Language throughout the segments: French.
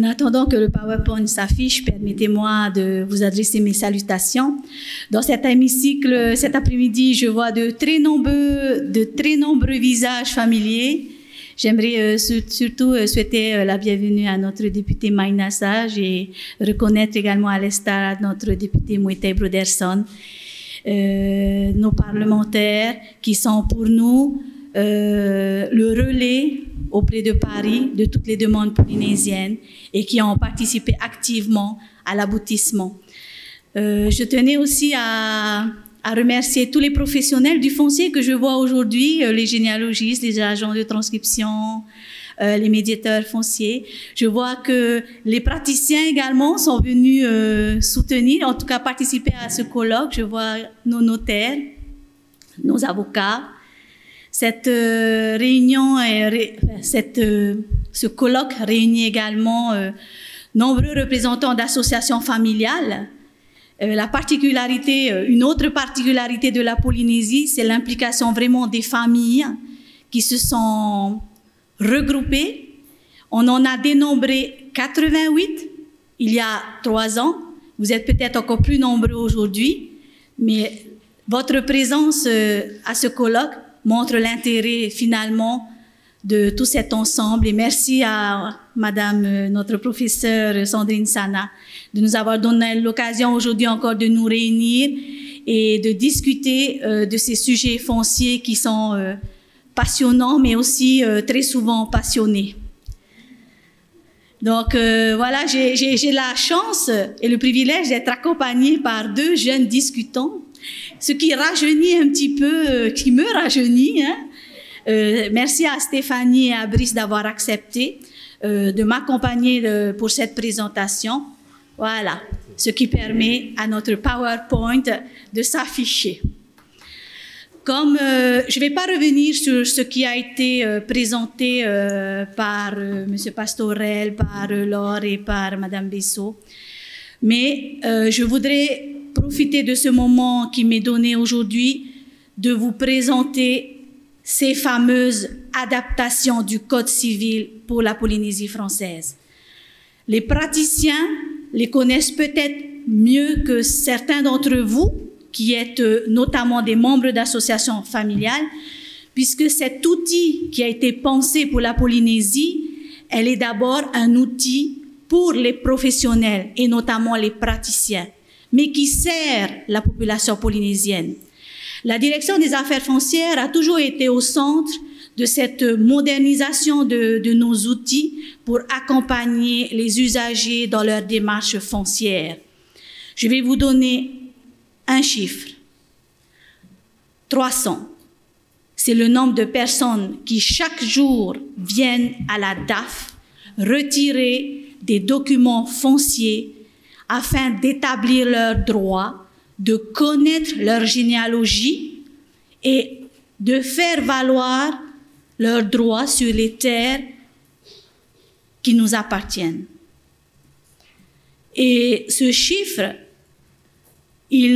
En attendant que le PowerPoint s'affiche, permettez-moi de vous adresser mes salutations. Dans cet hémicycle, cet après-midi, je vois de très nombreux visages familiers. J'aimerais surtout souhaiter la bienvenue à notre député Maïna Sage et reconnaître également à l'estrade notre député Mouetey Broderson, nos parlementaires qui sont pour nous le relais auprès de Paris de toutes les demandes polynésiennes et qui ont participé activement à l'aboutissement. Je tenais aussi à remercier tous les professionnels du foncier que je vois aujourd'hui, les généalogistes, les agents de transcription, les médiateurs fonciers. Je vois que les praticiens également sont venus soutenir, en tout cas participer à ce colloque. Je vois nos notaires, nos avocats. Cette réunion, ce colloque réunit également nombreux représentants d'associations familiales. Une autre particularité de la Polynésie, c'est l'implication vraiment des familles qui se sont regroupées. On en a dénombré 88 il y a 3 ans. Vous êtes peut-être encore plus nombreux aujourd'hui, mais votre présence à ce colloque montre l'intérêt finalement de tout cet ensemble. Et merci à Madame, notre professeure Sandrine Sana, de nous avoir donné l'occasion aujourd'hui encore de nous réunir et de discuter de ces sujets fonciers qui sont passionnants, mais aussi très souvent passionnés. Donc voilà, j'ai la chance et le privilège d'être accompagnée par 2 jeunes discutants, ce qui rajeunit un petit peu, qui me rajeunit. Merci à Stéphanie et à Brice d'avoir accepté de m'accompagner pour cette présentation. Voilà, ce qui permet à notre PowerPoint de s'afficher. Comme je ne vais pas revenir sur ce qui a été présenté par M. Pastorel, par Laure et par Mme Bessot, mais je voudrais profiter de ce moment qui m'est donné aujourd'hui de vous présenter ces fameuses adaptations du Code civil pour la Polynésie française. Les praticiens les connaissent peut-être mieux que certains d'entre vous, qui êtes notamment des membres d'associations familiales, puisque cet outil qui a été pensé pour la Polynésie, elle est d'abord un outil pour les professionnels et notamment les praticiens, mais qui sert la population polynésienne. La direction des affaires foncières a toujours été au centre de cette modernisation de nos outils pour accompagner les usagers dans leur démarche foncière. Je vais vous donner un chiffre. 300. C'est le nombre de personnes qui chaque jour viennent à la DAF retirer des documents fonciers afin d'établir leurs droits, de connaître leur généalogie et de faire valoir leurs droits sur les terres qui nous appartiennent. Et ce chiffre, il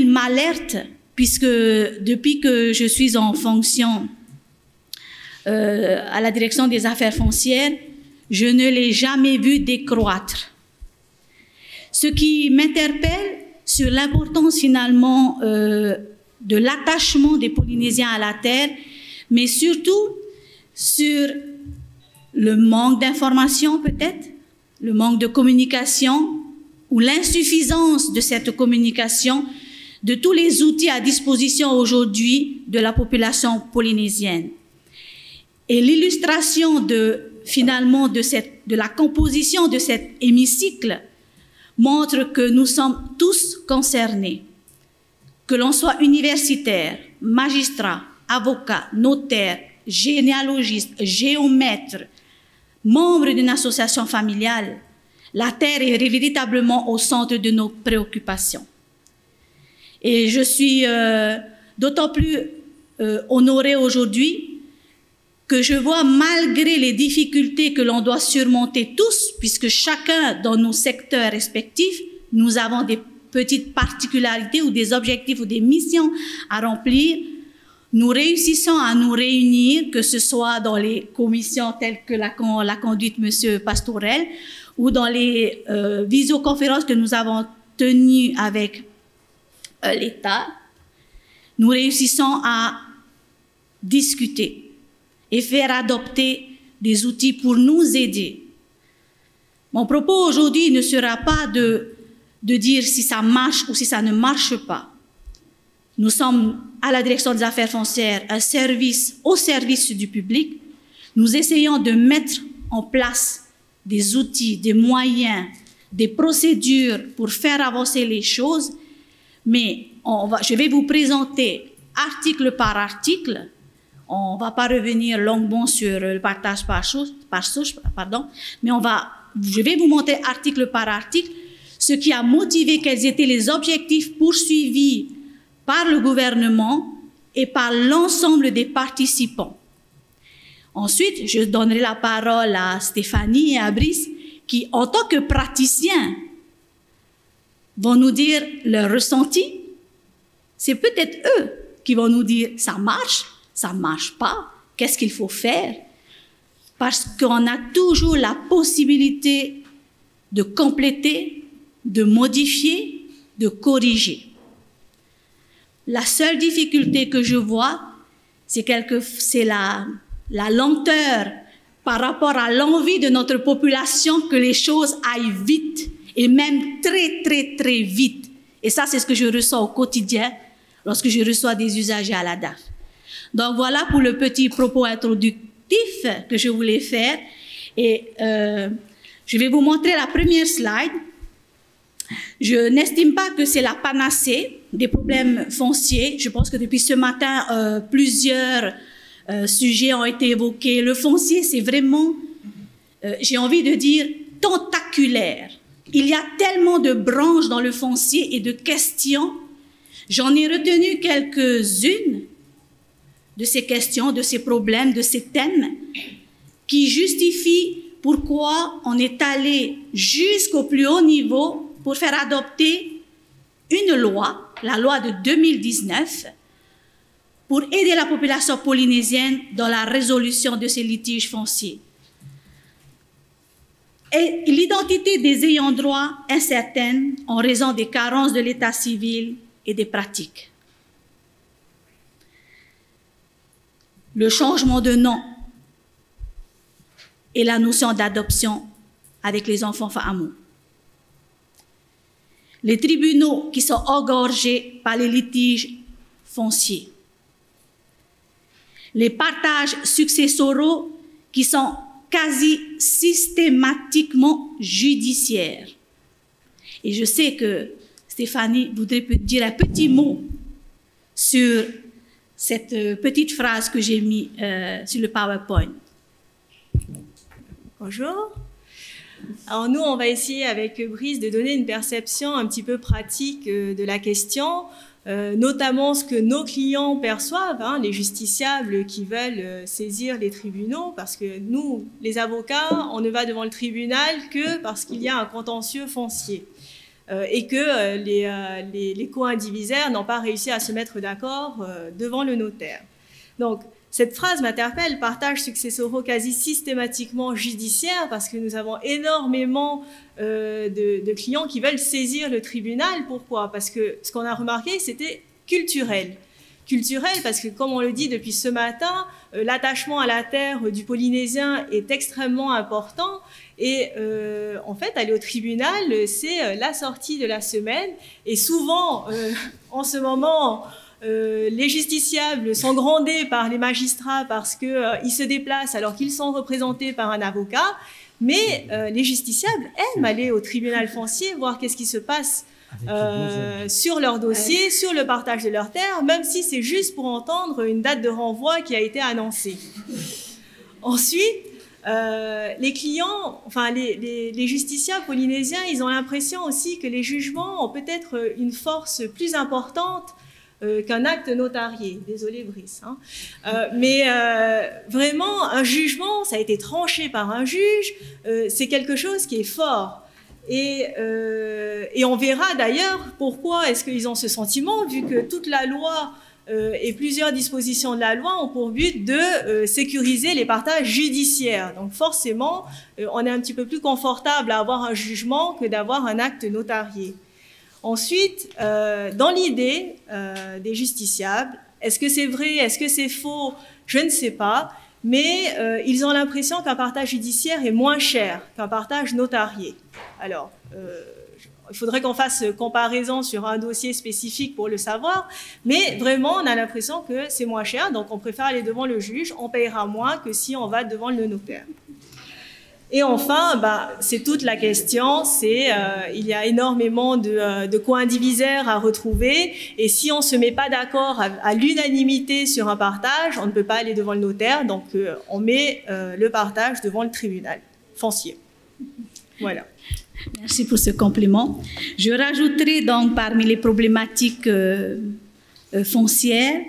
m'alerte, puisque depuis que je suis en fonction à la direction des affaires foncières, je ne l'ai jamais vu décroître. Ce qui m'interpelle sur l'importance finalement de l'attachement des Polynésiens à la terre, mais surtout sur le manque d'information peut-être, le manque de communication ou l'insuffisance de cette communication de tous les outils à disposition aujourd'hui de la population polynésienne. Et l'illustration finalement de la composition de cet hémicycle montre que nous sommes tous concernés, que l'on soit universitaire, magistrat, avocat, notaire, généalogiste, géomètre, membre d'une association familiale, la terre est véritablement au centre de nos préoccupations. Et je suis d'autant plus honorée aujourd'hui que je vois, malgré les difficultés que l'on doit surmonter tous, puisque chacun dans nos secteurs respectifs, nous avons des petites particularités ou des objectifs ou des missions à remplir, nous réussissons à nous réunir, que ce soit dans les commissions telles que la conduite M. Pastourel ou dans les visioconférences que nous avons tenues avec l'État, nous réussissons à discuter et faire adopter des outils pour nous aider. Mon propos aujourd'hui ne sera pas de dire si ça marche ou si ça ne marche pas. Nous sommes à la direction des affaires foncières, un service au service du public. Nous essayons de mettre en place des outils, des moyens, des procédures pour faire avancer les choses, mais je vais vous présenter article par article. On ne va pas revenir longuement sur le partage par souche, mais je vais vous montrer article par article ce qui a motivé, quels étaient les objectifs poursuivis par le gouvernement et par l'ensemble des participants. Ensuite, je donnerai la parole à Stéphanie et à Brice qui, en tant que praticiens, vont nous dire leur ressenti. C'est peut-être eux qui vont nous dire ça marche pas, qu'est-ce qu'il faut faire? Parce qu'on a toujours la possibilité de compléter, de modifier, de corriger. La seule difficulté que je vois, c'est la lenteur par rapport à l'envie de notre population que les choses aillent vite et même très, très, très vite. Et ça, c'est ce que je ressens au quotidien lorsque je reçois des usagers à la DAF. Donc voilà pour le petit propos introductif que je voulais faire. Et je vais vous montrer la première slide. Je n'estime pas que c'est la panacée des problèmes fonciers. Je pense que depuis ce matin, plusieurs sujets ont été évoqués. Le foncier, c'est vraiment, j'ai envie de dire, tentaculaire. Il y a tellement de branches dans le foncier et de questions. J'en ai retenu quelques-unes de ces questions, de ces problèmes, de ces thèmes qui justifient pourquoi on est allé jusqu'au plus haut niveau pour faire adopter une loi, la loi de 2019, pour aider la population polynésienne dans la résolution de ces litiges fonciers. Et l'identité des ayants droit incertaine en raison des carences de l'état civil et des pratiques. Le changement de nom et la notion d'adoption avec les enfants FAMO. Les tribunaux qui sont engorgés par les litiges fonciers. Les partages successoraux qui sont quasi systématiquement judiciaires. Et je sais que Stéphanie voudrait dire un petit mot sur cette petite phrase que j'ai mise sur le PowerPoint. Bonjour. Alors nous, on va essayer avec Brice de donner une perception un petit peu pratique de la question, notamment ce que nos clients perçoivent, hein, les justiciables qui veulent saisir les tribunaux, parce que nous, les avocats, on ne va devant le tribunal que parce qu'il y a un contentieux foncier et que les co-indivisaires n'ont pas réussi à se mettre d'accord devant le notaire. Donc, cette phrase m'interpelle, partage successoraux quasi systématiquement judiciaire, parce que nous avons énormément de clients qui veulent saisir le tribunal. Pourquoi? Parce que ce qu'on a remarqué, c'était culturel. Culturel parce que, comme on le dit depuis ce matin, l'attachement à la terre du Polynésien est extrêmement important. Et en fait, aller au tribunal, c'est la sortie de la semaine. Et souvent, en ce moment... les justiciables sont grondés par les magistrats parce qu'ils se déplacent alors qu'ils sont représentés par un avocat, mais les justiciables aiment aller au tribunal foncier, voir qu'est-ce qui se passe sur leur dossier, sur le partage de leurs terres, même si c'est juste pour entendre une date de renvoi qui a été annoncée. Ensuite, les clients, enfin les justiciables polynésiens, ils ont l'impression aussi que les jugements ont peut-être une force plus importante qu'un acte notarié. Désolé Brice. Hein. Mais vraiment, un jugement, ça a été tranché par un juge, c'est quelque chose qui est fort. Et on verra d'ailleurs pourquoi est-ce qu'ils ont ce sentiment, vu que toute la loi et plusieurs dispositions de la loi ont pour but de sécuriser les partages judiciaires. Donc forcément, on est un petit peu plus confortable à avoir un jugement que d'avoir un acte notarié. Ensuite, dans l'idée des justiciables, est-ce que c'est vrai, est-ce que c'est faux? Je ne sais pas, mais ils ont l'impression qu'un partage judiciaire est moins cher qu'un partage notarié. Alors, il faudrait qu'on fasse comparaison sur un dossier spécifique pour le savoir, mais vraiment, on a l'impression que c'est moins cher, donc on préfère aller devant le juge, on payera moins que si on va devant le notaire. Et enfin, c'est toute la question, il y a énormément de co-indivisaires à retrouver, et si on ne se met pas d'accord à l'unanimité sur un partage, on ne peut pas aller devant le notaire, donc on met le partage devant le tribunal foncier. Voilà. Merci pour ce complément. Je rajouterai donc parmi les problématiques foncières,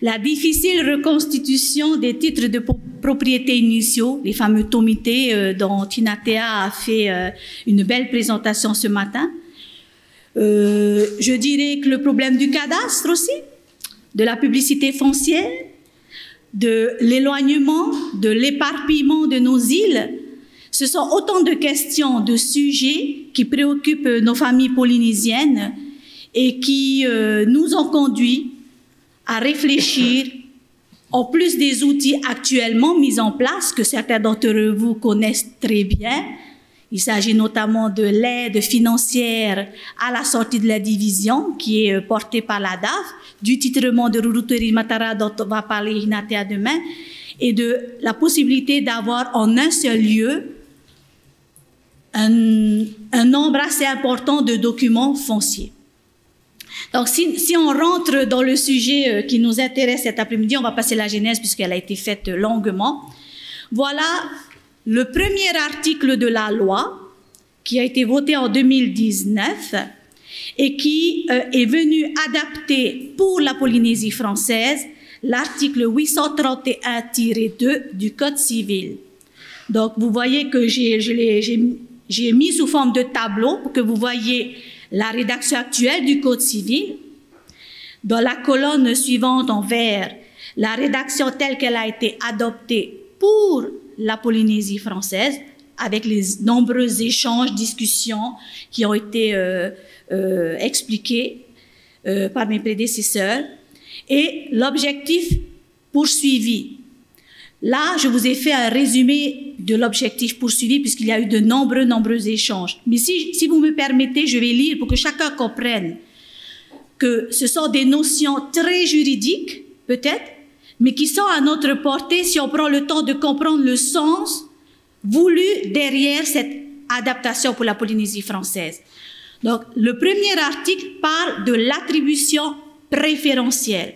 la difficile reconstitution des titres de propriété initiaux, les fameux tomités dont Tinatea a fait une belle présentation ce matin. Je dirais que le problème du cadastre aussi, de la publicité foncière, de l'éloignement, de l'éparpillement de nos îles. Ce sont autant de questions, de sujets qui préoccupent nos familles polynésiennes et qui nous ont conduits à réfléchir, en plus des outils actuellement mis en place, que certains d'entre vous connaissent très bien. Il s'agit notamment de l'aide financière à la sortie de la division, qui est portée par la DAF, du titrement de Ruruteri Matara dont on va parler Hinatea demain, et de la possibilité d'avoir en un seul lieu un nombre assez important de documents fonciers. Donc, si on rentre dans le sujet qui nous intéresse cet après-midi, on va passer la genèse puisqu'elle a été faite longuement. Voilà le premier article de la loi qui a été voté en 2019 et qui est venu adapter pour la Polynésie française l'article 831-2 du Code civil. Donc, vous voyez que j'ai mis sous forme de tableau pour que vous voyez la rédaction actuelle du Code civil. Dans la colonne suivante en vert, la rédaction telle qu'elle a été adoptée pour la Polynésie française, avec les nombreux échanges, discussions qui ont été expliqués par mes prédécesseurs, et l'objectif poursuivi. Là, je vous ai fait un résumé de l'objectif poursuivi puisqu'il y a eu de nombreux échanges. Mais si vous me permettez, je vais lire pour que chacun comprenne que ce sont des notions très juridiques, peut-être, mais qui sont à notre portée si on prend le temps de comprendre le sens voulu derrière cette adaptation pour la Polynésie française. Donc, le premier article parle de l'attribution préférentielle.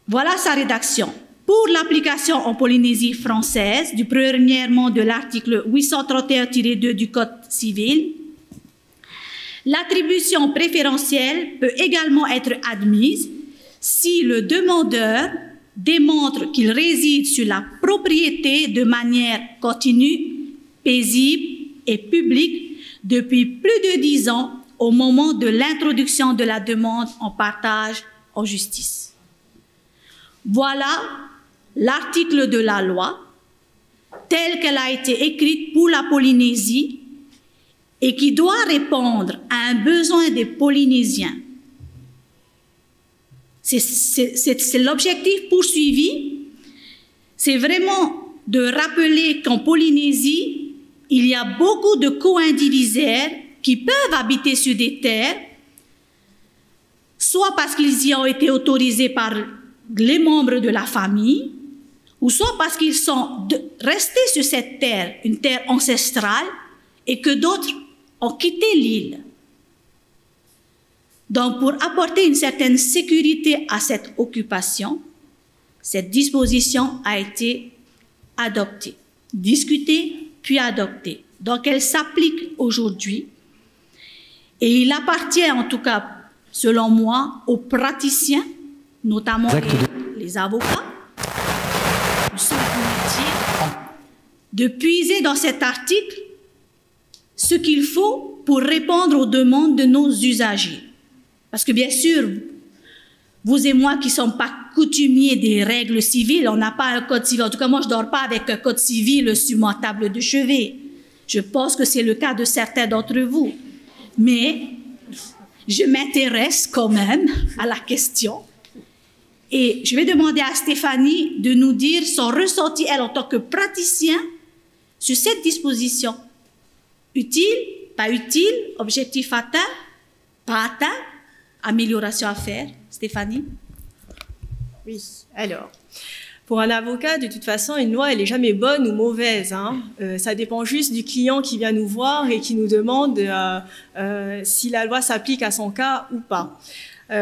Voilà sa rédaction. Pour l'application en Polynésie française, du premièrement de l'article 831-2 du Code civil, l'attribution préférentielle peut également être admise si le demandeur démontre qu'il réside sur la propriété de manière continue, paisible et publique depuis plus de 10 ans au moment de l'introduction de la demande en partage en justice. Voilà l'article de la loi telle qu'elle a été écrite pour la Polynésie et qui doit répondre à un besoin des Polynésiens. C'est l'objectif poursuivi, c'est vraiment de rappeler qu'en Polynésie, il y a beaucoup de co-indivisaires qui peuvent habiter sur des terres, soit parce qu'ils y ont été autorisés par les membres de la famille, ou soit parce qu'ils sont restés sur cette terre, une terre ancestrale, et que d'autres ont quitté l'île. Donc, pour apporter une certaine sécurité à cette occupation, cette disposition a été adoptée, discutée, puis adoptée. Donc, elle s'applique aujourd'hui et il appartient, en tout cas, selon moi, aux praticiens, notamment les avocats, de puiser dans cet article ce qu'il faut pour répondre aux demandes de nos usagers. Parce que bien sûr, Vous et moi qui ne sommes pas coutumiers des règles civiles, on n'a pas un code civil. En tout cas, moi, je ne dors pas avec un code civil sur ma table de chevet. Je pense que c'est le cas de certains d'entre vous. Mais je m'intéresse quand même à la question. Et je vais demander à Stéphanie de nous dire son ressenti, elle, en tant que praticien, sur cette disposition. Utile, pas utile, objectif atteint, pas atteint, amélioration à faire. Stéphanie? Oui, alors, pour un avocat, de toute façon, une loi, elle n'est jamais bonne ou mauvaise. Ça dépend juste du client qui vient nous voir et qui nous demande si la loi s'applique à son cas ou pas.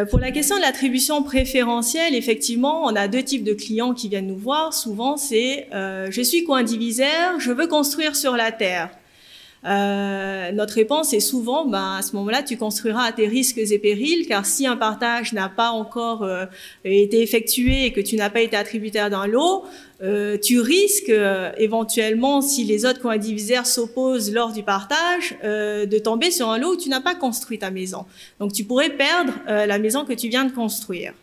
Pour la question de l'attribution préférentielle, effectivement, on a deux types de clients qui viennent nous voir. Souvent, c'est je suis co-indivisaire, je veux construire sur la terre. Notre réponse est souvent, à ce moment-là, tu construiras à tes risques et périls, car si un partage n'a pas encore été effectué et que tu n'as pas été attributaire d'un lot, tu risques éventuellement, si les autres co-indivisaires s'opposent lors du partage, de tomber sur un lot où tu n'as pas construit ta maison. Donc tu pourrais perdre la maison que tu viens de construire.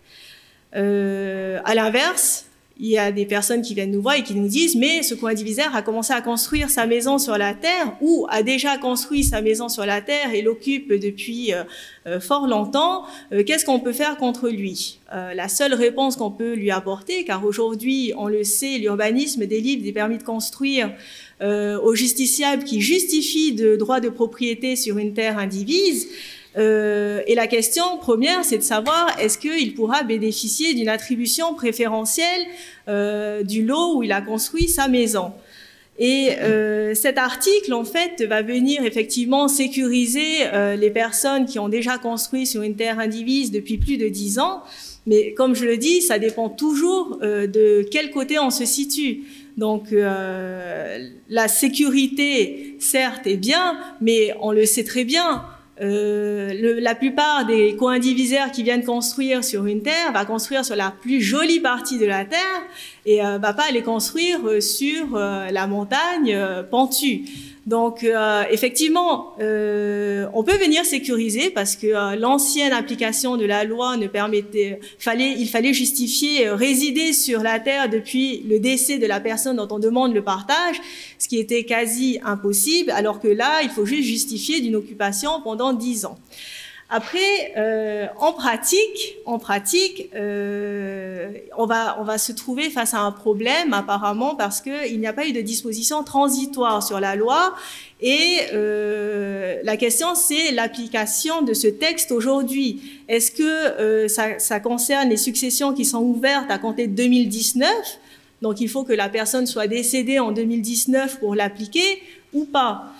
À l'inverse, il y a des personnes qui viennent nous voir et qui nous disent « mais ce co-indivisaire a commencé à construire sa maison sur la terre ou a déjà construit sa maison sur la terre et l'occupe depuis fort longtemps, qu'est-ce qu'on peut faire contre lui ?» La seule réponse qu'on peut lui apporter, car aujourd'hui, on le sait, l'urbanisme délivre des permis de construire aux justiciables qui justifient de droits de propriété sur une terre indivise. Et la question première, c'est de savoir est-ce qu'il pourra bénéficier d'une attribution préférentielle du lot où il a construit sa maison. Et cet article, en fait, va venir effectivement sécuriser les personnes qui ont déjà construit sur une terre indivise depuis plus de 10 ans. Mais comme je le dis, ça dépend toujours de quel côté on se situe. Donc, la sécurité, certes, est bien, mais on le sait très bien. La plupart des co-indivisaires qui viennent construire sur une terre va construire sur la plus jolie partie de la terre et va pas aller construire sur la montagne pentue. Donc effectivement, on peut venir sécuriser parce que l'ancienne application de la loi ne permettait, il fallait justifier résider sur la terre depuis le décès de la personne dont on demande le partage, ce qui était quasi impossible, alors que là, il faut juste justifier d'une occupation pendant 10 ans. Après, en pratique, on va se trouver face à un problème apparemment parce qu'il n'y a pas eu de disposition transitoire sur la loi et la question c'est l'application de ce texte aujourd'hui. Est-ce que ça concerne les successions qui sont ouvertes à compter de 2019 ? Donc il faut que la personne soit décédée en 2019 pour l'appliquer ou pas ?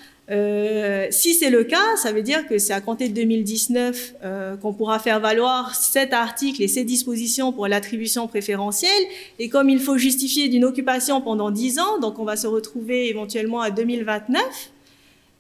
Si c'est le cas, ça veut dire que c'est à compter de 2019 qu'on pourra faire valoir cet article et ces dispositions pour l'attribution préférentielle. Et comme il faut justifier d'une occupation pendant 10 ans, donc on va se retrouver éventuellement à 2029.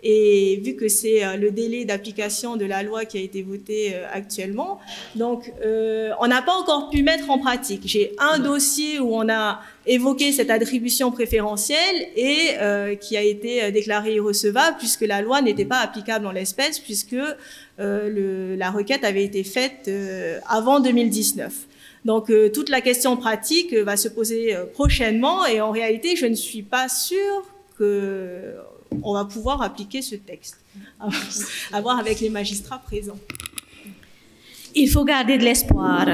Et vu que c'est le délai d'application de la loi qui a été votée actuellement, donc on n'a pas encore pu mettre en pratique. J'ai un dossier où on a évoqué cette attribution préférentielle et qui a été déclaré irrecevable puisque la loi n'était pas applicable en l'espèce puisque la requête avait été faite avant 2019. Donc toute la question pratique va se poser prochainement et en réalité je ne suis pas sûre qu'on va pouvoir appliquer ce texte, à voir avec les magistrats présents. Il faut garder de l'espoir.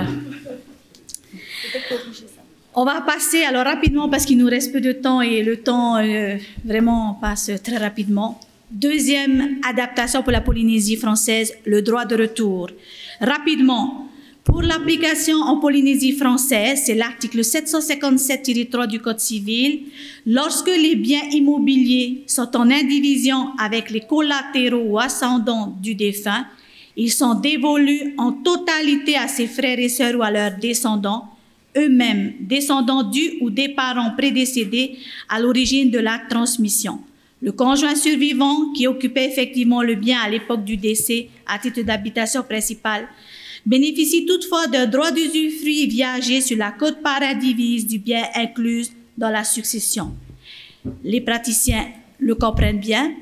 On va passer alors rapidement parce qu'il nous reste peu de temps et le temps vraiment passe très rapidement. Deuxième adaptation pour la Polynésie française, le droit de retour. Rapidement, pour l'application en Polynésie française, c'est l'article 757-3 du Code civil. Lorsque les biens immobiliers sont en indivision avec les collatéraux ou ascendants du défunt, ils sont dévolus en totalité à ses frères et sœurs ou à leurs descendants, eux-mêmes descendants du ou des parents prédécédés à l'origine de la transmission. Le conjoint survivant qui occupait effectivement le bien à l'époque du décès à titre d'habitation principale bénéficie toutefois d'un droit d'usufruit viager sur la quote-part indivise du bien incluse dans la succession. Les praticiens le comprennent bien.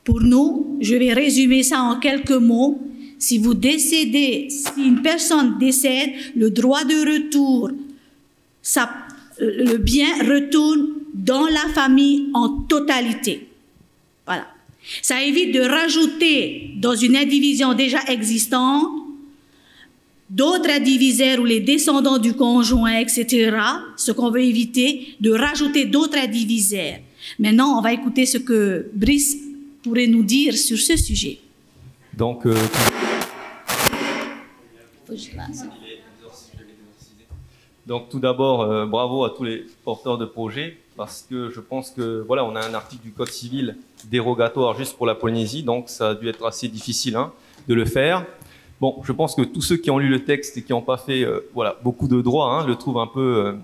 Pour nous, je vais résumer ça en quelques mots. si vous décédez, si une personne décède, le droit de retour, le bien retourne dans la famille en totalité. Voilà. Ça évite de rajouter dans une indivision déjà existante d'autres indivisaires ou les descendants du conjoint, etc. Ce qu'on veut éviter, de rajouter d'autres indivisaires. Maintenant, on va écouter ce que Brice pourrait nous dire sur ce sujet. Donc, tout d'abord, bravo à tous les porteurs de projets, parce que je pense que voilà, on a un article du Code civil dérogatoire juste pour la Polynésie, donc ça a dû être assez difficile de le faire. Bon, je pense que tous ceux qui ont lu le texte et qui n'ont pas fait voilà, beaucoup de droits le trouvent un peu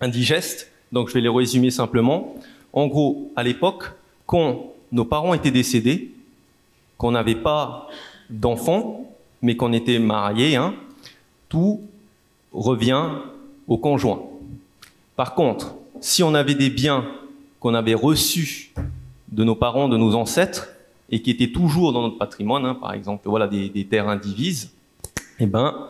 indigeste, donc je vais les résumer simplement. En gros, à l'époque, quand nos parents étaient décédés, qu'on n'avait pas d'enfants, mais qu'on était mariés, tout revient au conjoint. Par contre, si on avait des biens qu'on avait reçus de nos parents, de nos ancêtres, et qui étaient toujours dans notre patrimoine, par exemple voilà, des terres indivises, eh ben,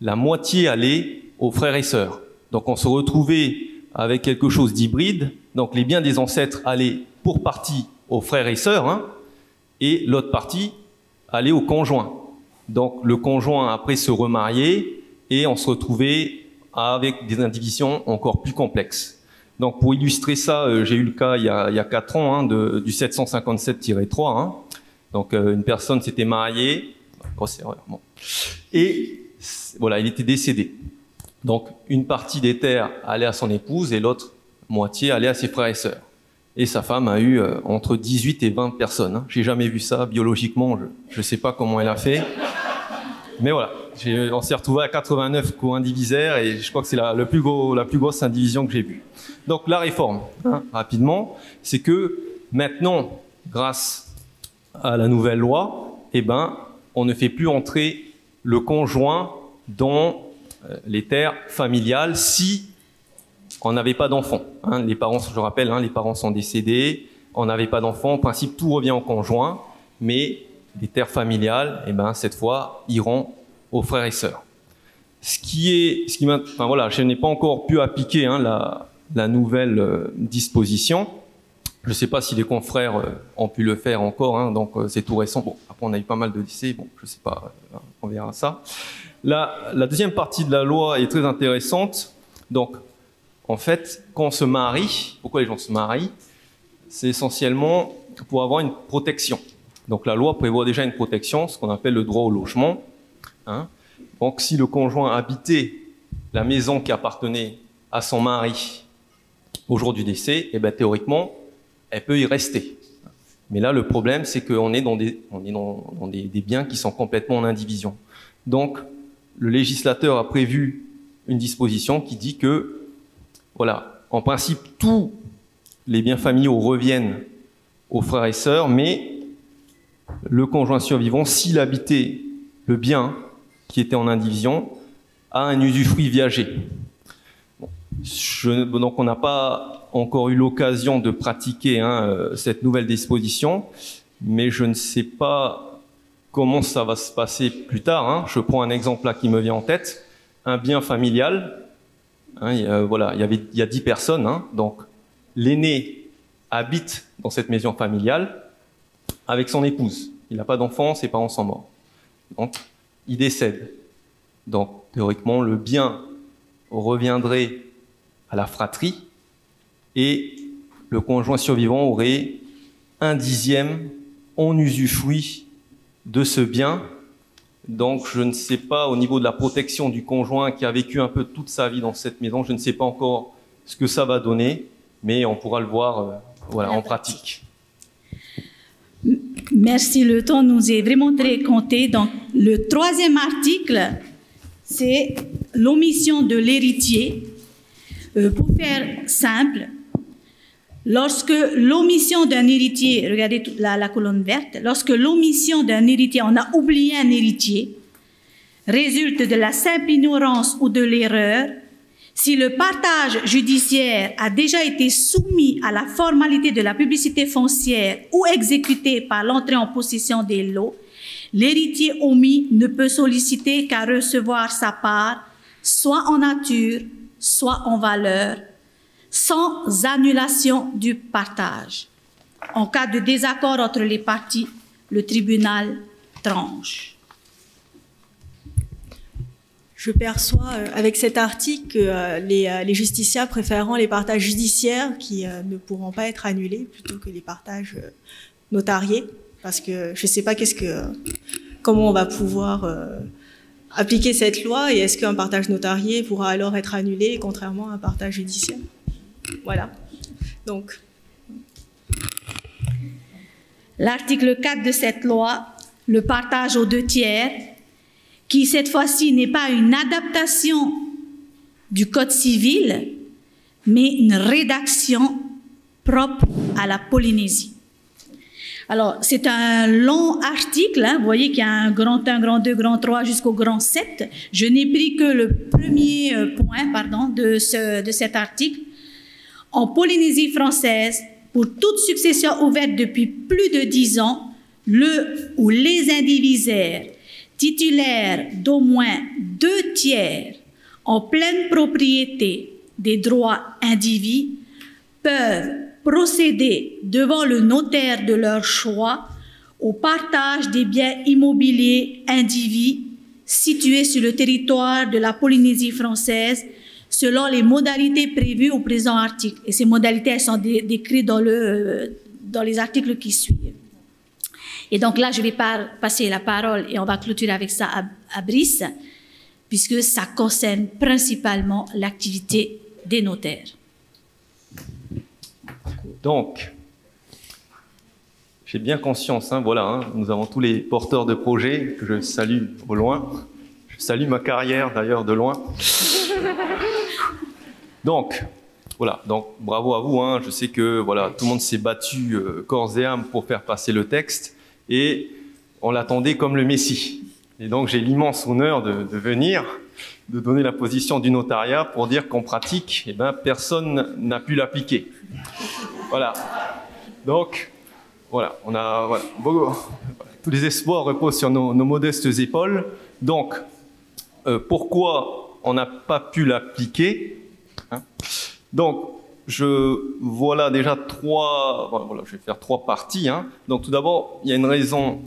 la moitié allait aux frères et sœurs. Donc on se retrouvait avec quelque chose d'hybride, donc les biens des ancêtres allaient pour partie aux frères et sœurs, et l'autre partie allait au conjoint. Donc le conjoint après se remariait, et on se retrouvait avec des indivisions encore plus complexes. Donc pour illustrer ça, j'ai eu le cas il y a 4 ans du 757-3. Donc une personne s'était mariée, grosse erreur, bon. Et voilà, il était décédé. Donc une partie des terres allait à son épouse et l'autre moitié allait à ses frères et sœurs. Et sa femme a eu entre 18 et 20 personnes. J'ai jamais vu ça biologiquement, je ne sais pas comment elle a fait. Mais voilà, on s'est retrouvé à 89 co-indivisaires et je crois que c'est la plus grosse indivision que j'ai vue. Donc la réforme, rapidement, c'est que maintenant, grâce à la nouvelle loi, eh ben, on ne fait plus entrer le conjoint dans les terres familiales si on n'avait pas d'enfants. Les parents, je rappelle, les parents sont décédés, on n'avait pas d'enfants, en principe tout revient au conjoint, mais les terres familiales, eh ben, cette fois, iront aux frères et sœurs. Enfin voilà, je n'ai pas encore pu appliquer la nouvelle disposition. Je ne sais pas si les confrères ont pu le faire encore, donc c'est tout récent. Bon, après on a eu pas mal de décès, bon, je ne sais pas, on verra ça. La deuxième partie de la loi est très intéressante. Donc, en fait, quand on se marie, pourquoi les gens se marient? C'est essentiellement pour avoir une protection. Donc la loi prévoit déjà une protection, ce qu'on appelle le droit au logement. Donc si le conjoint habitait la maison qui appartenait à son mari au jour du décès, eh ben, théoriquement, elle peut y rester. Mais là, le problème, c'est qu'on est dans des biens qui sont complètement en indivision. Donc le législateur a prévu une disposition qui dit que, voilà, en principe, tous les biens familiaux reviennent aux frères et sœurs, mais le conjoint survivant, s'il habitait le bien qui était en indivision, a un usufruit viager. Bon, donc on n'a pas encore eu l'occasion de pratiquer cette nouvelle disposition, mais je ne sais pas comment ça va se passer plus tard. Je prends un exemple là qui me vient en tête. Un bien familial, voilà, il y a 10 personnes, donc l'aîné habite dans cette maison familiale avec son épouse. Il n'a pas d'enfant, ses parents sont morts. Donc, il décède. Donc, théoriquement, le bien reviendrait à la fratrie et le conjoint survivant aurait 1/10 en usufruit de ce bien. Donc, je ne sais pas, au niveau de la protection du conjoint qui a vécu un peu toute sa vie dans cette maison, je ne sais pas encore ce que ça va donner, mais on pourra le voir voilà, en pratique. Merci, le temps nous est vraiment très compté. Donc, le 3e article, c'est l'omission de l'héritier. Pour faire simple, lorsque l'omission d'un héritier, regardez la colonne verte, lorsque l'omission d'un héritier, on a oublié un héritier, résulte de la simple ignorance ou de l'erreur, si le partage judiciaire a déjà été soumis à la formalité de la publicité foncière ou exécuté par l'entrée en possession des lots, L'héritier omis ne peut solliciter qu'à recevoir sa part, soit en nature, soit en valeur, sans annulation du partage. En cas de désaccord entre les parties, le tribunal tranche. Je perçois avec cet article que les justiciables préféreront les partages judiciaires qui ne pourront pas être annulés plutôt que les partages notariés, parce que je ne sais pas comment on va pouvoir appliquer cette loi et est-ce qu'un partage notarié pourra alors être annulé contrairement à un partage judiciaire. Voilà. Donc. L'article 4 de cette loi, le partage aux 2 tiers, qui cette fois-ci n'est pas une adaptation du Code civil, mais une rédaction propre à la Polynésie. Alors, c'est un long article, hein, vous voyez qu'il y a un grand 1, grand 2, grand 3 jusqu'au grand 7. Je n'ai pris que le premier point de cet article. En Polynésie française, pour toute succession ouverte depuis plus de 10 ans, le ou les indivisaires titulaires d'au moins 2 tiers en pleine propriété des droits indivis peuvent procéder devant le notaire de leur choix au partage des biens immobiliers indivis situés sur le territoire de la Polynésie française selon les modalités prévues au présent article. Et ces modalités, elles sont décrites dans les articles qui suivent. Et donc là, je vais passer la parole et on va clôturer avec ça à Brice, puisque ça concerne principalement l'activité des notaires. Donc, j'ai bien conscience, hein, voilà, hein, nous avons tous les porteurs de projets que je salue au loin. Je salue ma carrière d'ailleurs de loin. Donc, voilà, donc bravo à vous, hein, je sais que voilà, tout le monde s'est battu corps et âme pour faire passer le texte. Et on l'attendait comme le Messie. Et donc j'ai l'immense honneur de venir, de donner la position du notariat pour dire qu'en pratique, eh ben, personne n'a pu l'appliquer. Voilà. Donc, voilà, tous les espoirs reposent sur nos modestes épaules. Donc, pourquoi on n'a pas pu l'appliquer, hein? Donc, voilà déjà je vais faire 3 parties, hein. Donc tout d'abord, il y a une raison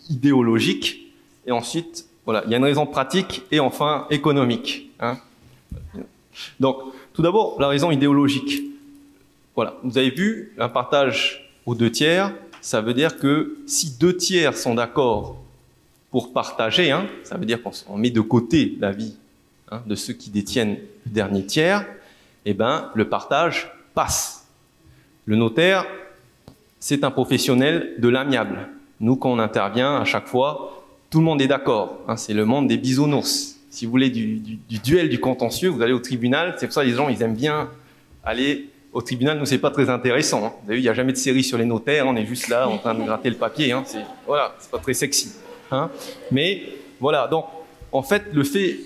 idéologique, et ensuite, voilà, il y a une raison pratique, et enfin économique, hein. Donc, tout d'abord, la raison idéologique. Voilà, vous avez vu, un partage aux 2 tiers, ça veut dire que si 2 tiers sont d'accord pour partager, hein, ça veut dire qu'on met de côté l'avis, hein, de ceux qui détiennent le dernier tiers, eh ben, le partage passe. Le notaire, c'est un professionnel de l'amiable. Nous, quand on intervient, à chaque fois, tout le monde est d'accord, hein, c'est le monde des bisounours. Si vous voulez du duel du contentieux, vous allez au tribunal, c'est pour ça que les gens, ils aiment bien aller au tribunal. Nous, c'est pas très intéressant, hein. Vous avez vu, il n'y a jamais de série sur les notaires, on est juste là en train de gratter le papier, hein. Voilà, c'est pas très sexy, hein. Mais voilà, donc, en fait, le fait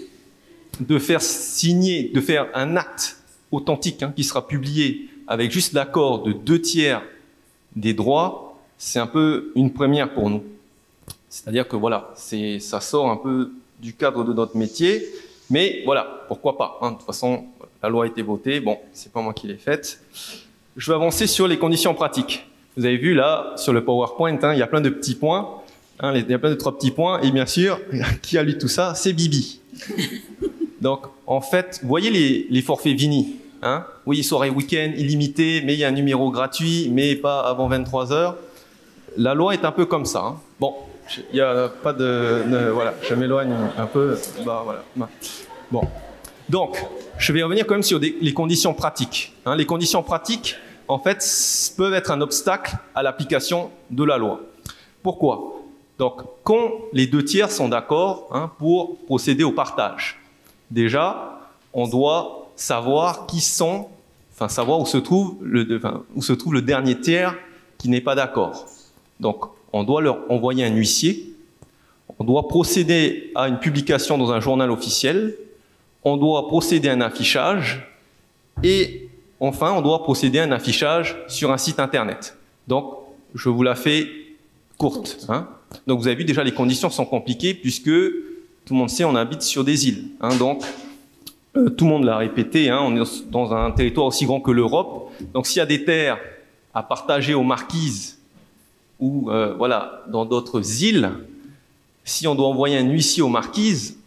de faire signer, de faire un acte authentique, hein, qui sera publié avec juste l'accord de 2 tiers des droits, c'est un peu une première pour nous. C'est-à-dire que voilà, ça sort un peu du cadre de notre métier, mais voilà, pourquoi pas, hein. De toute façon, la loi a été votée, bon, c'est pas moi qui l'ai faite. Je vais avancer sur les conditions pratiques. Vous avez vu là, sur le PowerPoint, hein, il y a plein de petits points, hein, il y a plein de 3 petits points, et bien sûr, qui a lu tout ça? C'est Bibi. Donc, en fait, vous voyez les forfaits Vini, hein? Oui, soirée week-end, illimité, mais il y a un numéro gratuit, mais pas avant 23 h. La loi est un peu comme ça, hein. Bon, il n'y a pas voilà, je m'éloigne un peu. Bah, voilà. Bon. Donc, je vais revenir quand même sur les conditions pratiques, hein. Les conditions pratiques, en fait, peuvent être un obstacle à l'application de la loi. Pourquoi? Donc, quand les 2 tiers sont d'accord, hein, pour procéder au partage, déjà, on doit savoir savoir où se trouve le dernier tiers qui n'est pas d'accord. Donc, on doit leur envoyer un huissier, on doit procéder à une publication dans un journal officiel, on doit procéder à un affichage, et enfin, on doit procéder à un affichage sur un site internet. Donc, je vous la fais courte. Hein. Donc vous avez vu déjà les conditions sont compliquées puisque tout le monde sait on habite sur des îles. Hein. Donc tout le monde l'a répété, hein, on est dans un territoire aussi grand que l'Europe. Donc s'il y a des terres à partager aux marquises ou voilà, dans d'autres îles, si on doit envoyer un huissier aux marquises,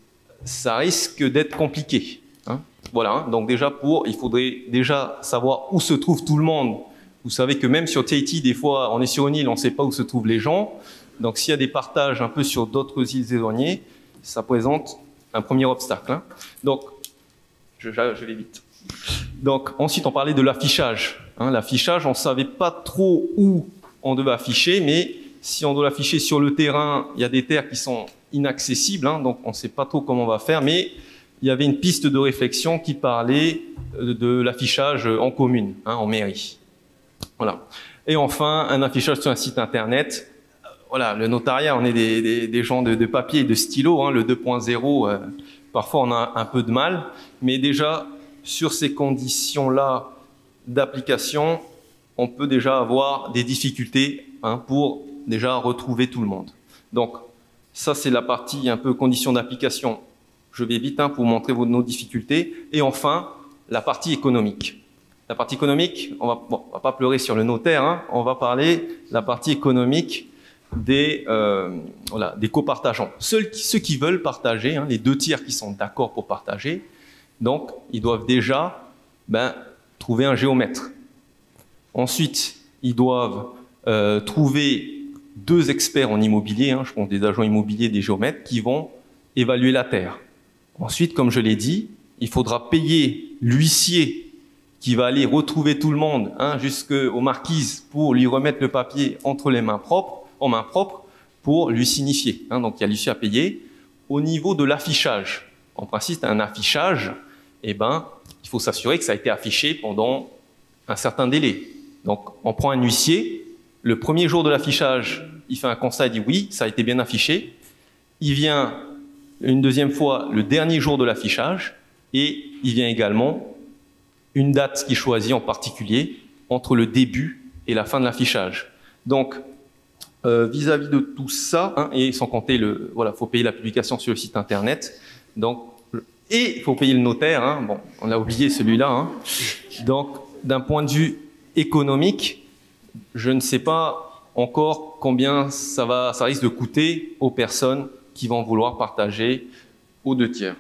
ça risque d'être compliqué. Hein. Voilà, hein. Donc déjà il faudrait déjà savoir où se trouve tout le monde. Vous savez que même sur Tahiti, des fois, on est sur une île, on ne sait pas où se trouvent les gens. Donc s'il y a des partages un peu sur d'autres îles éloignées, ça présente un premier obstacle. Hein. Donc, je vais vite. Donc ensuite, on parlait de l'affichage. Hein. L'affichage, on ne savait pas trop où on devait afficher, mais si on doit l'afficher sur le terrain, il y a des terres qui sont inaccessibles, hein, donc on ne sait pas trop comment on va faire, mais il y avait une piste de réflexion qui parlait de l'affichage en commune, hein, en mairie. Voilà. Et enfin, un affichage sur un site internet. Voilà, le notariat, on est des gens de papier et de stylo, hein, le 2.0, parfois on a un peu de mal, mais déjà, sur ces conditions-là d'application, on peut déjà avoir des difficultés hein, pour déjà retrouver tout le monde. Donc, ça c'est la partie un peu conditions d'application. Je vais vite hein, pour montrer nos difficultés. Et enfin, la partie économique. La partie économique, on va pas pleurer sur le notaire, hein, on va parler de la partie économique des copartageants. Ceux qui veulent partager, hein, les 2 tiers qui sont d'accord pour partager, donc ils doivent déjà trouver un géomètre. Ensuite, ils doivent trouver 2 experts en immobilier, hein, je pense des agents immobiliers, des géomètres, qui vont évaluer la terre. Ensuite, comme je l'ai dit, il faudra payer l'huissier qui va aller retrouver tout le monde hein, jusqu'aux marquises pour lui remettre le papier entre les mains propres, en main propre, pour lui signifier. Hein, donc il y a l'huissier à payer. Au niveau de l'affichage, en principe, un affichage, il faut s'assurer que ça a été affiché pendant un certain délai. Donc on prend un huissier, le premier jour de l'affichage, il fait un constat, il dit oui, ça a été bien affiché. Il vient une deuxième fois le dernier jour de l'affichage et il vient également une date qu'il choisit en particulier entre le début et la fin de l'affichage. Donc, vis-à-vis de tout ça, hein, et sans compter faut payer la publication sur le site internet, donc, et il faut payer le notaire, hein, bon, on a oublié celui-là, hein. Donc, d'un point de vue économique, je ne sais pas encore combien ça risque de coûter aux personnes qui vont vouloir partager aux 2 tiers.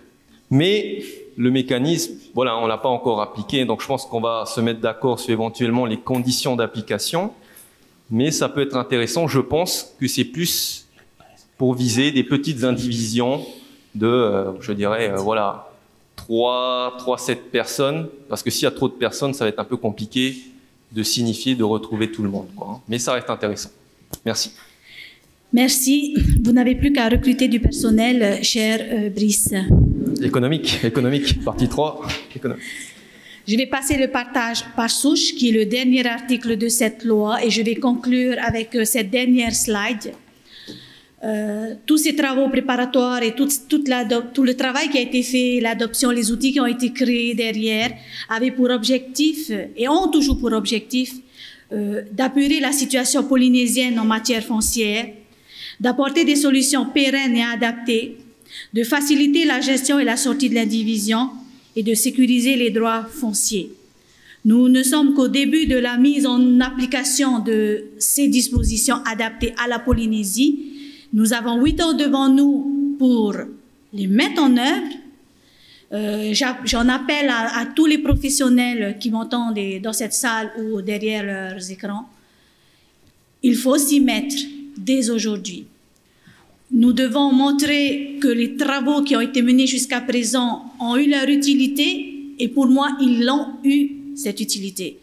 Mais le mécanisme, voilà, on ne l'a pas encore appliqué, donc je pense qu'on va se mettre d'accord sur éventuellement les conditions d'application, mais ça peut être intéressant, je pense que c'est plus pour viser des petites indivisions de, je dirais, voilà, 3-7 personnes, parce que s'il y a trop de personnes, ça va être un peu compliqué de signifier, de retrouver tout le monde, quoi, hein. Mais ça reste intéressant. Merci. Merci. Vous n'avez plus qu'à recruter du personnel, cher Brice. Économique, partie 3, économique. Je vais passer le partage par souche, qui est le dernier article de cette loi, et je vais conclure avec cette dernière slide. Tous ces travaux préparatoires et tout le travail qui a été fait, l'adoption, les outils qui ont été créés derrière, avaient pour objectif, et ont toujours pour objectif, d'apurer la situation polynésienne en matière foncière, d'apporter des solutions pérennes et adaptées, de faciliter la gestion et la sortie de l'indivision et de sécuriser les droits fonciers. Nous ne sommes qu'au début de la mise en application de ces dispositions adaptées à la Polynésie. Nous avons 8 ans devant nous pour les mettre en œuvre. J'en appelle à tous les professionnels qui m'entendent dans cette salle ou derrière leurs écrans. Il faut s'y mettre dès aujourd'hui. Nous devons montrer que les travaux qui ont été menés jusqu'à présent ont eu leur utilité, et pour moi, ils l'ont eu, cette utilité.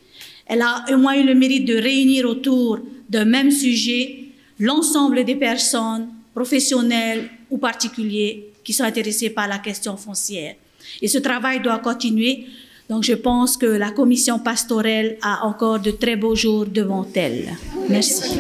Elle a au moins eu le mérite de réunir autour d'un même sujet l'ensemble des personnes, professionnelles ou particuliers, qui sont intéressés par la question foncière. Et ce travail doit continuer. Donc je pense que la commission pastorale a encore de très beaux jours devant elle. Merci.